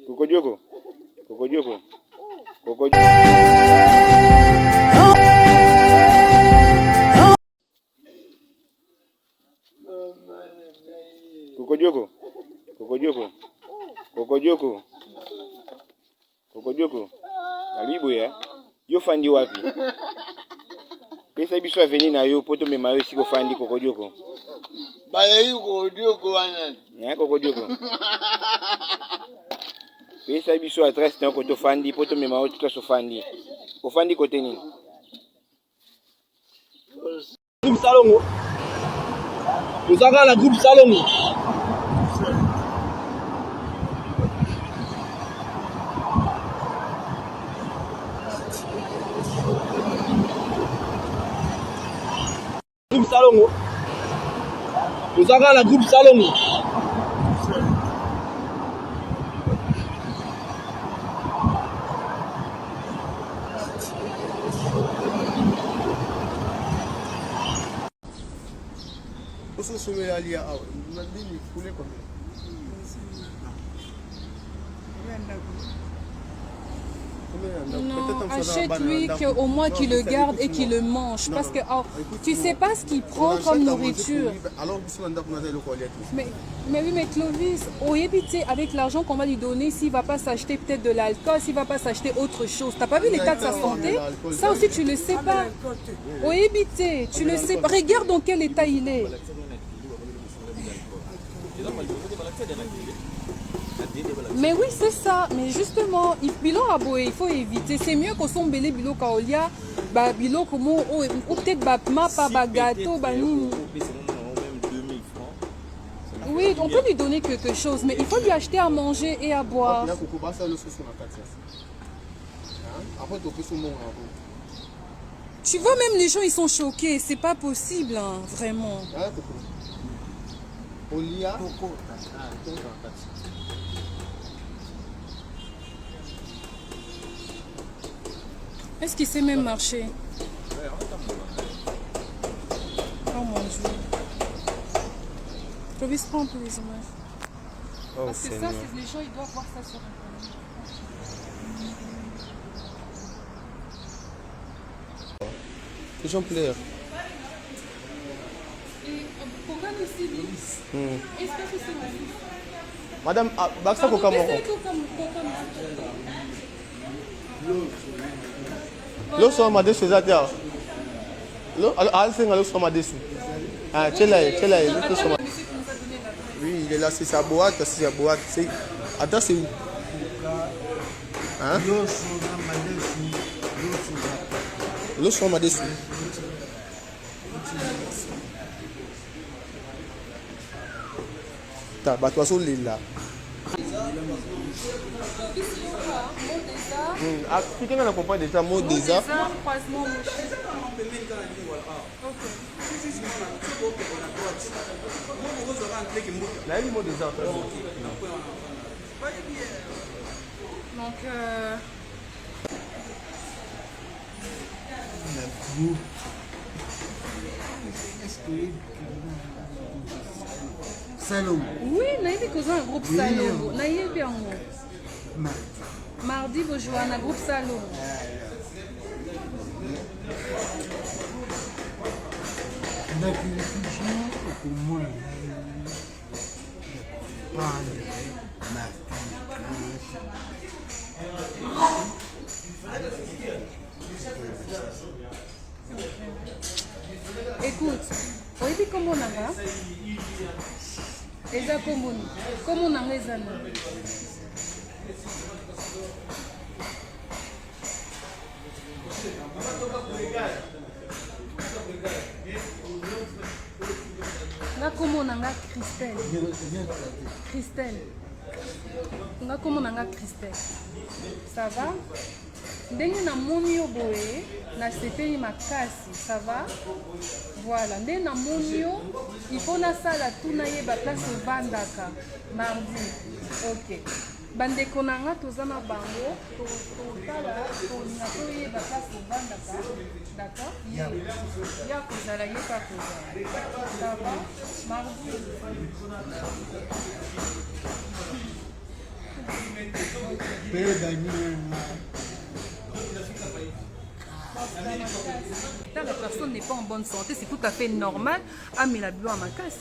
Kokodjoko. Kokodjoko. Kokodjoko. Kokodjoko. Kokodjoko. Kokodjoko. Kokodjoko. Alibu ya. Yo fandi wapi? Pesa biso aveni na yo poto mema yo siko fandi Kokodjoko. Bale yi Kokodjoko wana. Ya Kokodjoko. Pesa biso adresse na koto fandi poto mema yo tuka so fandi. Ko fandi kote nini? Groupe Salongo. Vous avez la groupe Salongo. Groupe Salongo. Vous avez la groupe Salongo. Non, achète-lui au moins qu'il le garde et qu'il le mange. Parce que tu sais pas ce qu'il prend comme nourriture. Mais oui, mais Clovis, avec l'argent qu'on va lui donner, s'il va pas s'acheter peut-être de l'alcool, s'il va pas s'acheter autre chose. T'as pas vu l'état de sa santé? Ça aussi, tu le sais pas. Tu le sais pas. Regarde dans quel état il est. Mais oui, c'est ça. Mais justement, il faut éviter. C'est mieux qu'on soit belé bilo kaolia, bilo comme ou peut-être ma pas gâteau, oui, on peut lui donner quelque chose, mais il faut lui acheter à manger et à boire. Tu vois, même les gens, ils sont choqués. C'est pas possible, hein, vraiment. Est-ce qu'il sait même marcher? Oh mon Dieu. Clovis, prends un peu les images. Parce que ça, les gens, ils doivent voir ça sur Internet. Les gens pleurent. Pourquoi nous s'y dit? Est-ce que c'est mon fils? Madame, Baksa Kokamoro. Lo soma desu zatia. Lo alsenga lo soma desu. Ah, chela, lo soma. Oui, il est là, c'est sa boîte, c'est attends, c'est où? Hein? Lo soma desu. Ta batwa so lila. Africain, on comprend déjà mot déjà. Donc, Salon. oui, naïve cause un groupe salon. Naïve bien. Mardi, vous jouez un groupe salon. Écoute, oui, comment on a? Et ça, comment on a raison? Nga komo nanga Christelle. Christelle. Nga komo nanga Christelle. Ça va? Ndenge na moni yo boye na sepeli makasi, ça va? Voilà, ndenge na moni yo il faut na sala tuna yeba place ovandaka mardi. OK. Bandeko nanga toza na bango totala tolinga toyeba place ovandaka. D'accord? Ya kozala ye pa kozala. Ça va? Mardi. La personne n'est pas en bonne santé, c'est tout à fait normal à Milabilo à ma casse.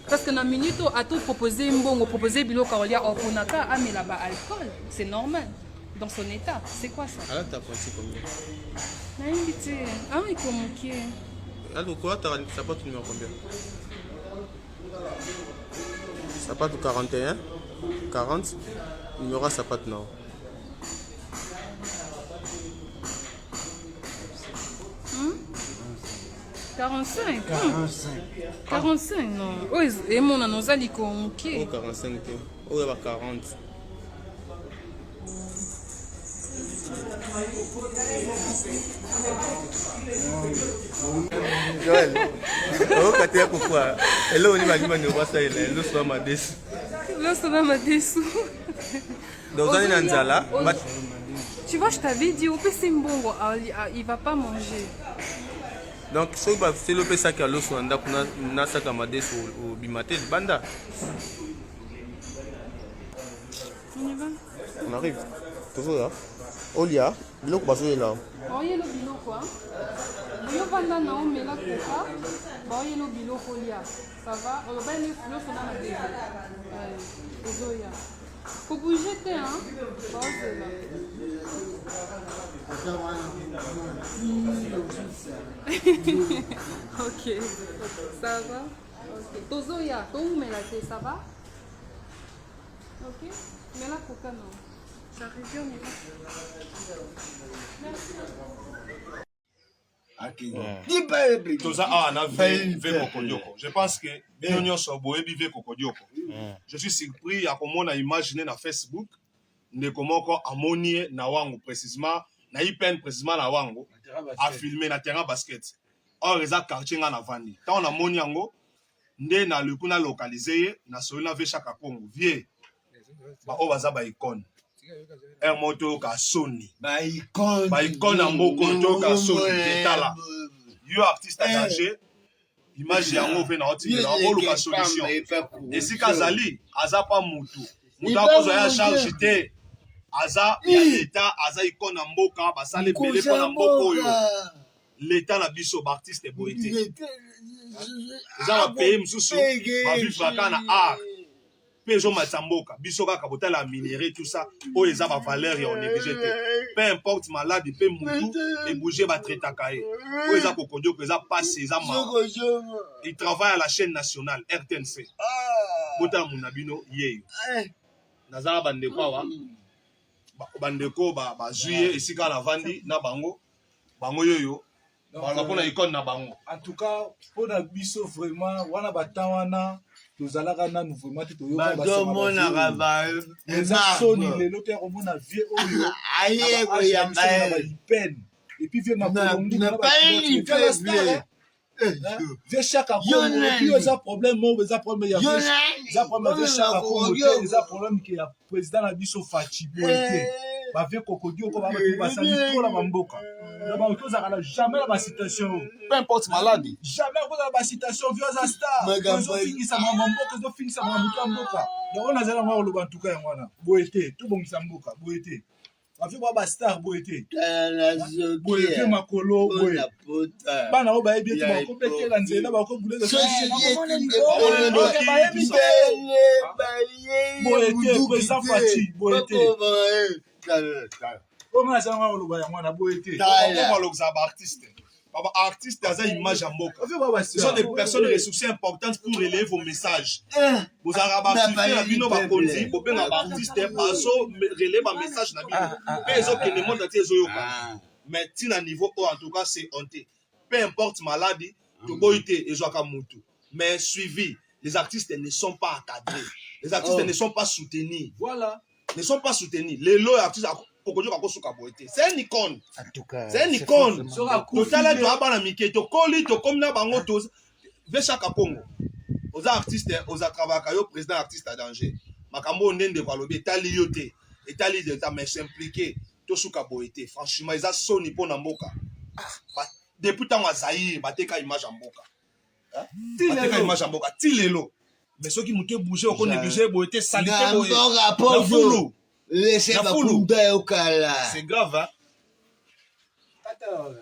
Parce que dans la minute, à tout proposer mbongo, proposer bilo kaolia au ponaka à Milaba alcool, c'est normal. Dans son état, c'est quoi ça? Alors, t'as pensé combien? Naïmité, ah, il faut moquer. Alors, quoi, t'as sapato numéro combien? Sapato 41, 40, numéro sapato non. 45. 45, non. Oh, et mon annonce a dit qu'on Oh, 45, oh, il y a 40. Joël, oh, quand tu es pourquoi? Et là, on va dire que ça, il est là, soit ma déçu. Là, ça va me déçu. Donc, on est dans Nzala. Tu vois, je t'avais dit, au PC Mbongo, il va pas manger. Donc, c'est le PC qui a l'eau sur un dap, on a ça comme adès au bimaté de Banda. On y va? On arrive. Toujours là. Olia, l'eau passe là. Bon, il y a le bilo quoi? Il y a Banda na mais là quoi? Bon, il y a le bilo Olia. Ça va? On va aller le sur la dé. Ozoya. Faut bouger t'es hein? Bon, c'est là. Ok, ça va? Ok. Tozoya, où mais la thé, ça va? Ok? Mais là, coca non. Ça revient, on y va. Merci. Toza a na ve kokodioko. Je pense que nyonyo so boyebi ve kokodioko. Je suis surpris ya komona imaginer na Facebook ndeko moko amonie na wango précisément na ipen précisément na wango a filmer na terrain basket. Or eza quartier nga na vandi. Tant on amoni yango nde na lekuna localiser na solina ve chaka Kongo. Vie ba o baza ba icône. Un moto ka soni. Ba icône en moko to ka soni tala. Yo artiste engagé. Image yango ve na oti na olo ka solution. Et si kazali aza pa mutu. Mutu akozo ya charge te. Aza ya l'état aza icône en mboka basale belé pa na mboko yo. L'état na biso ba artiste boyete. Eza ba pays mususu ba vivre kana art. Pejo Matsamboka, biso kaka botala minéré tout ça, o eza ba valeur ya on négligé te. Peu importe malade, peu mutu et bouger ba traitaka e. O eza kokodio ko eza passé eza ma. Il travaille à la chaîne nationale RTNC. Botala munabino yeyo. Nazala bandeko awa. Bandeko ba juillet esika na vandi na bango. Bango yoyo. Banga pona icône na bango. En tout cas, pour la biso vraiment, wana batawana tozalaka nanu vraiment te toyoka basema eza soni lelo te komona vie oyo aye koyamba ipen et puis vie makolongi na ba vie chaka Kongo puis eza problème mo eza problème ya eza problème vie chaka Kongo te eza problème que ya président na biso Fachi Boye ba vie kokodio ko ba basali to na mboka na ba kozaka na jamais la situation peu importe maladie jamais kozala ba situation vieux za star ozo fingisa mboka ozo fingisa mboka mboka donc on azala ngwa lo bantuka ya ngwana boyete to bongisa mboka boyete ba vie ba star boyete boyete makolo boye bana o ba ebi to ba ko betela nzela ba ko buleza boyete président Fachi boyete on a ça ngwa lo ba ya ngwana boyete on va l'observer artiste. Papa, artiste, dans une image en boca. Ce sont des personnes de ressources importantes pour relayer vos messages. Vous avez remarqué la bino ba konzi, vous pouvez artiste baso relayer ma message na bino. Mais ils ont que le monde entier zoyoka. Mais si na niveau en tout cas c'est honté. Peu importe maladie, to boité et zoaka mutu. Mais suivi, les artistes ne sont pas encadrés. Les artistes ne sont pas soutenus. Voilà. Ne sont pas soutenus. Les lots artistes c'est un icône. En tout cas, c'est un icône. Total to abana miketo koli to comme na bango to ve chaka Kongo. Aux artistes, aux travailleurs yo président artiste à danger. Makambo ndende kwa lobi etali yote. Etali de ta mais s'impliquer to suka boité. Franchement, ils a soni pona mboka. Depuis tant Zaïre, bateka image en mboka. Bateka image en mboka. Tilelo. Mais ceux qui muté bouger au négliger boité salité boité. Laissez ma Nafulu. kumba au kala. C'est grave, hein? Attends.